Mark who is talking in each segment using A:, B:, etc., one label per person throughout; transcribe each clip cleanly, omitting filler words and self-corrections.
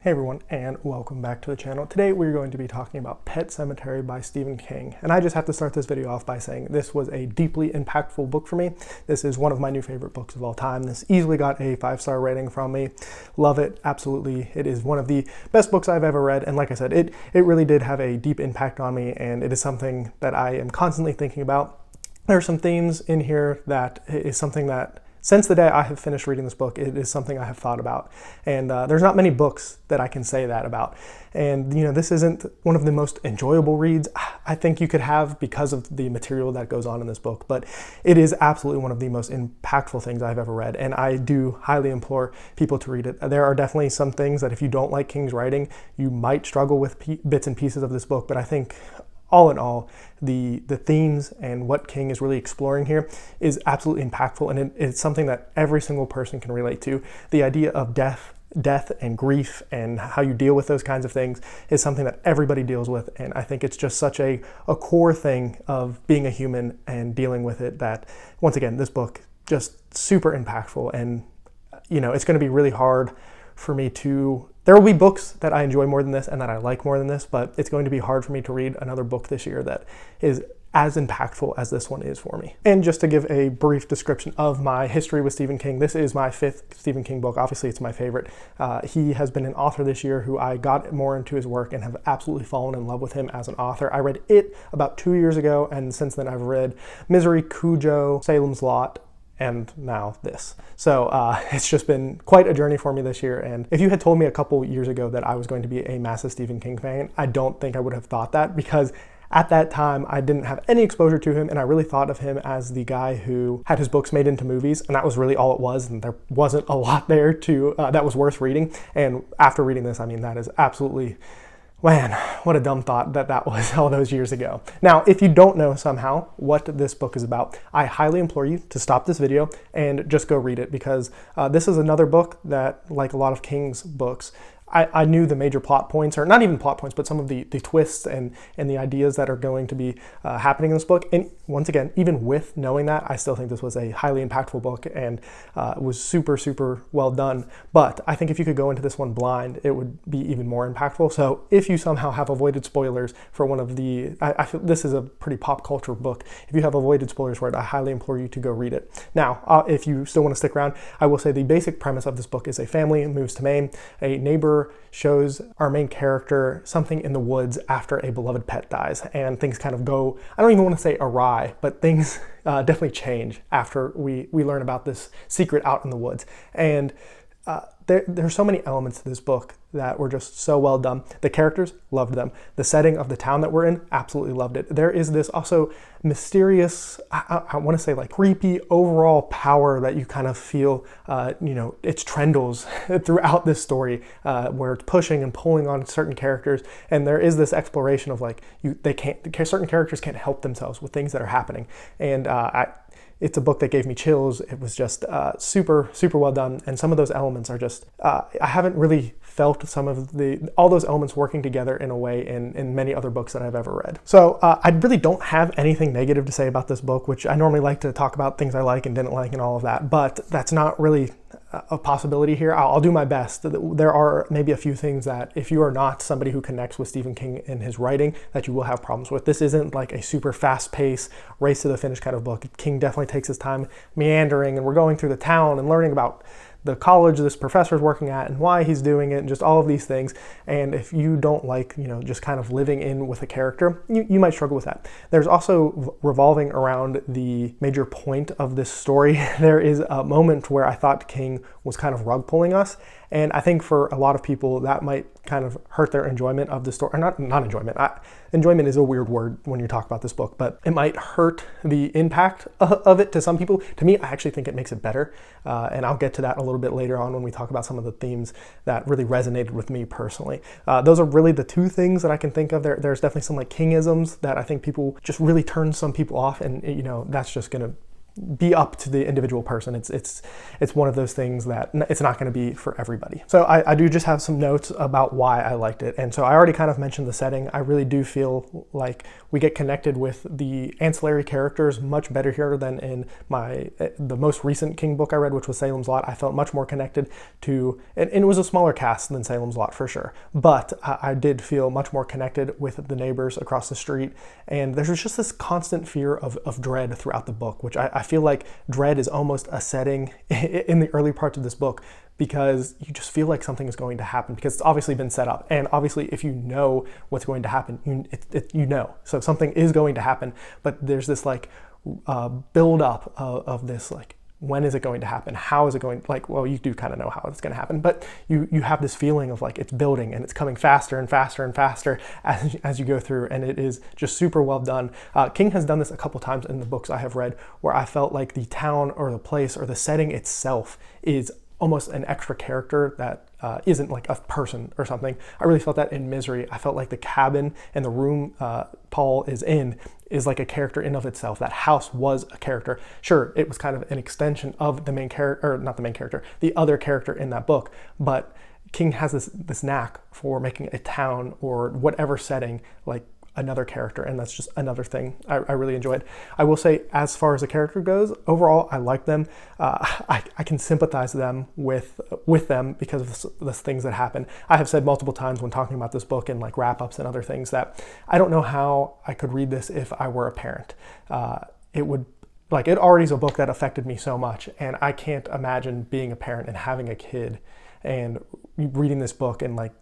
A: Hey everyone, and welcome back to the channel. Today we're going to be talking about Pet Sematary by Stephen King. And I just have to start this video off by saying this was a deeply impactful book for me. This is one of my new favorite books of all time. This easily got a 5-star rating from me. Love it, absolutely. It is one of the best books I've ever read. And like I said, it really did have a deep impact on me, and it is something that I am constantly thinking about. There are some themes in here that is something that since the day I have finished reading this book, it is something I have thought about. And there's not many books that I can say that about. And this isn't one of the most enjoyable reads I think you could have because of the material that goes on in this book, but it is absolutely one of the most impactful things I've ever read. And I do highly implore people to read it. There are definitely some things that if you don't like King's writing, you might struggle with bits and pieces of this book, but I think all in all, the themes and what King is really exploring here is absolutely impactful, and it's something that every single person can relate to. The idea of death and grief and how you deal with those kinds of things is something that everybody deals with, and I think it's just such a core thing of being a human and dealing with it that, once again, this book just super impactful. And it's going to be really hard for me to... There will be books that I enjoy more than this and that I like more than this, but it's going to be hard for me to read another book this year that is as impactful as this one is for me. And just to give a brief description of my history with Stephen King, this is my 5th Stephen King book. Obviously, it's my favorite. He has been an author this year who I got more into his work and have absolutely fallen in love with him as an author. I read It about 2 years ago, and since then I've read Misery, Cujo, Salem's Lot, and now this. So it's just been quite a journey for me this year. And if you had told me a couple years ago that I was going to be a massive Stephen King fan, I don't think I would have thought that, because at that time I didn't have any exposure to him, and I really thought of him as the guy who had his books made into movies, and that was really all it was, and there wasn't a lot there to that was worth reading. And after reading this, I mean, that is absolutely... Man, what a dumb thought that was all those years ago. Now, if you don't know somehow what this book is about, I highly implore you to stop this video and just go read it, because this is another book that, like a lot of King's books, I knew the major plot points, or not even plot points, but some of the twists and the ideas that are going to be happening in this book. And once again, even with knowing that, I still think this was a highly impactful book, and was super, super well done. But I think if you could go into this one blind, it would be even more impactful. So if you somehow have avoided spoilers for one of the... I feel this is a pretty pop culture book. If you have avoided spoilers for it, I highly implore you to go read it. Now, if you still want to stick around, I will say the basic premise of this book is a family moves to Maine. A neighbor shows our main character something in the woods after a beloved pet dies, and things kind of go, I don't even want to say awry, but things definitely change after we learn about this secret out in the woods. And there's so many elements to this book that were just so well done. The characters, loved them. The setting of the town that we're in, absolutely loved it. There is this also mysterious, I want to say like creepy overall power that you kind of feel, it's trendles throughout this story, where it's pushing and pulling on certain characters. And there is this exploration of like, certain characters can't help themselves with things that are happening. And it's a book that gave me chills. It was just super, super well done. And some of those elements are just, I haven't really felt some of all those elements working together in a way in many other books that I've ever read. So I really don't have anything negative to say about this book, which I normally like to talk about things I like and didn't like and all of that, but that's not really a possibility here. I'll do my best. There are maybe a few things that if you are not somebody who connects with Stephen King in his writing, that you will have problems with. This isn't like a super fast-paced, race to the finish kind of book. King definitely takes his time meandering, and we're going through the town and learning about the college this professor is working at and why he's doing it and just all of these things. And if you don't like, just kind of living in with a character, you might struggle with that. There's also revolving around the major point of this story. There is a moment where I thought King was kind of rug pulling us. And I think for a lot of people that might kind of hurt their enjoyment of the story. Or not enjoyment. Enjoyment is a weird word when you talk about this book, but it might hurt the impact of it to some people. To me, I actually think it makes it better. And I'll get to that a little bit later on when we talk about some of the themes that really resonated with me personally. Those are really the two things that I can think of. There's definitely some like Kingisms that I think people just really turn some people off, and that's just gonna be up to the individual person. It's one of those things that it's not going to be for everybody. So I do just have some notes about why I liked it. And so I already kind of mentioned the setting. I really do feel like we get connected with the ancillary characters much better here than in the most recent King book I read, which was Salem's Lot. I felt much more connected to, and it was a smaller cast than Salem's Lot for sure, but I did feel much more connected with the neighbors across the street. And there's just this constant fear of dread throughout the book, which I feel like dread is almost a setting in the early parts of this book, because you just feel like something is going to happen because it's obviously been set up. And obviously if you know what's going to happen, you know. So something is going to happen, but there's this like build up of this, like, when is it going to happen? How is it going? Like, well, you do kind of know how it's going to happen, but you have this feeling of like it's building and it's coming faster and faster and faster as you go through, and it is just super well done. King has done this a couple times in the books I have read, where I felt like the town or the place or the setting itself is almost an extra character that isn't like a person or something. I really felt that in Misery. I felt like the cabin and the room Paul is in is like a character in of itself. That house was a character. Sure, it was kind of an extension of the main character, or not the main character, the other character in that book, but King has this knack for making a town or whatever setting like another character, and that's just another thing I really enjoyed. I will say, as far as the character goes, overall I like them. I can sympathize with them because of the things that happen. I have said multiple times when talking about this book and like wrap-ups and other things that I don't know how I could read this if I were a parent. It already is a book that affected me so much, and I can't imagine being a parent and having a kid and reading this book and like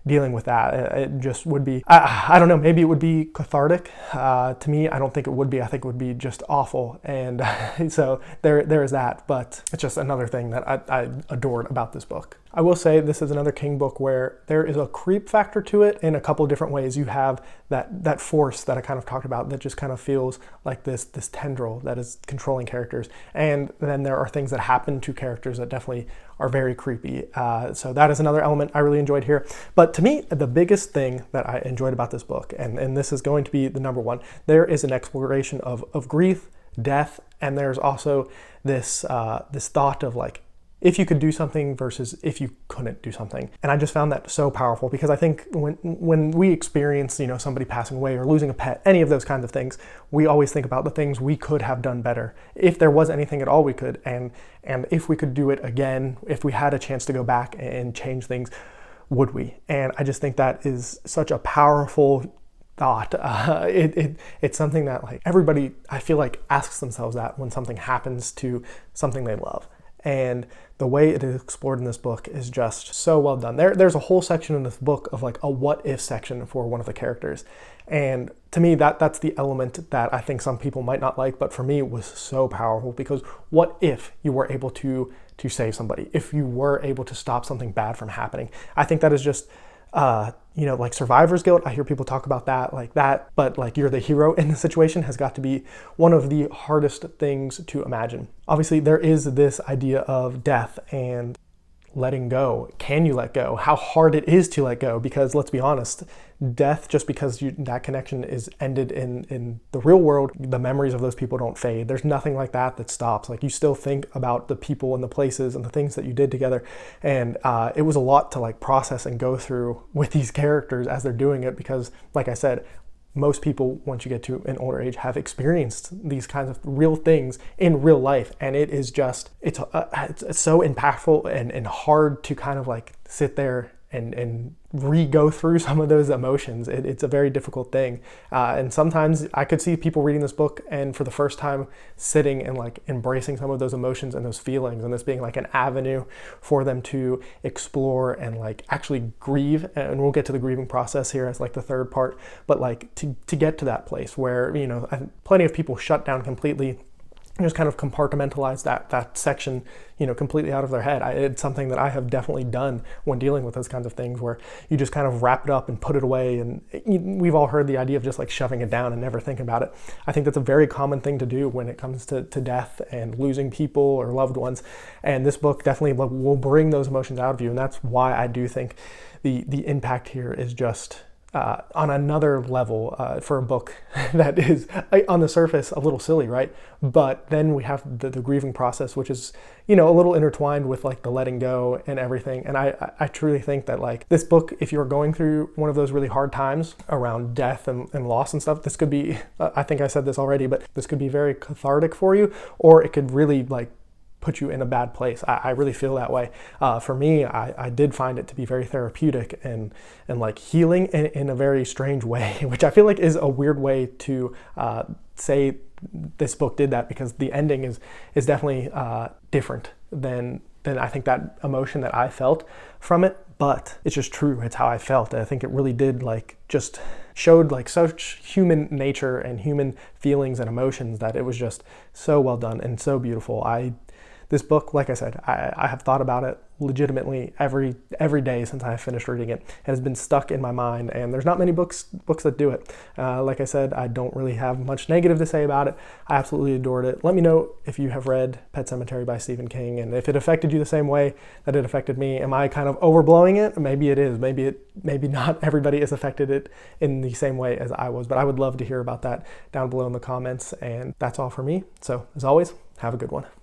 A: dealing with that. It just would be, I don't know, maybe it would be cathartic. To me, I don't think it would be. I think it would be just awful. And so there is that, but it's just another thing that I adored about this book. I will say this is another King book where there is a creep factor to it in a couple of different ways. You have that force that I kind of talked about that just kind of feels like this tendril that is controlling characters. And then there are things that happen to characters that definitely are very creepy. So that is another element I really enjoyed here. But to me, the biggest thing that I enjoyed about this book, and this is going to be the number one, there is an exploration of grief, death, and there's also this thought of like, if you could do something versus if you couldn't do something. And I just found that so powerful, because I think when we experience, somebody passing away or losing a pet, any of those kinds of things, we always think about the things we could have done better. If there was anything at all we could, and if we could do it again, if we had a chance to go back and change things, would we? And I just think that is such a powerful thought. It's something that like everybody, I feel like, asks themselves that when something happens to something they love. And the way it is explored in this book is just so well done. There's a whole section in this book of like a what if section for one of the characters. And to me, that's the element that I think some people might not like, but for me it was so powerful, because what if you were able to save somebody? If you were able to stop something bad from happening? I think that is just like survivor's guilt. I hear people talk about that, but like you're the hero in the situation has got to be one of the hardest things to imagine. Obviously, there is this idea of death and letting go. Can you let go? How hard it is to let go, because let's be honest, death, just because that connection is ended in the real world, the memories of those people don't fade. There's nothing like that stops. Like, you still think about the people and the places and the things that you did together. And it was a lot to like process and go through with these characters as they're doing it, because like I said, most people, once you get to an older age, have experienced these kinds of real things in real life. And it is just, it's so impactful and hard to kind of like sit there and re-go through some of those emotions. It's a very difficult thing. And sometimes I could see people reading this book and for the first time sitting and like embracing some of those emotions and those feelings, and this being like an avenue for them to explore and like actually grieve. And we'll get to the grieving process here as like the third part, but like to get to that place where, plenty of people shut down completely, just kind of compartmentalize that section, completely out of their head. It's something that I have definitely done when dealing with those kinds of things, where you just kind of wrap it up and put it away. And we've all heard the idea of just like shoving it down and never thinking about it. I think that's a very common thing to do when it comes to death and losing people or loved ones. And this book definitely will bring those emotions out of you. And that's why I do think the impact here is just on another level for a book that is on the surface a little silly, right? But then we have the grieving process, which is, you know, a little intertwined with like the letting go and everything. And I truly think that like this book, if you're going through one of those really hard times around death and loss and stuff, this could be, I think I said this already, but this could be very cathartic for you, or it could really like put you in a bad place. I really feel that way. For me, I did find it to be very therapeutic and like healing in a very strange way, which I feel like is a weird way to say this book did that, because the ending is definitely different than I think that emotion that I felt from it. But it's just true. It's how I felt. I think it really did like just showed like such human nature and human feelings and emotions that it was just so well done and so beautiful. This book, like I said, I have thought about it legitimately every day since I finished reading it. It has been stuck in my mind, and there's not many books that do it. Like I said, I don't really have much negative to say about it. I absolutely adored it. Let me know if you have read Pet Sematary by Stephen King, and if it affected you the same way that it affected me. Am I kind of overblowing it? Maybe it is. Maybe not everybody has affected it in the same way as I was, but I would love to hear about that down below in the comments. And that's all for me. So as always, have a good one.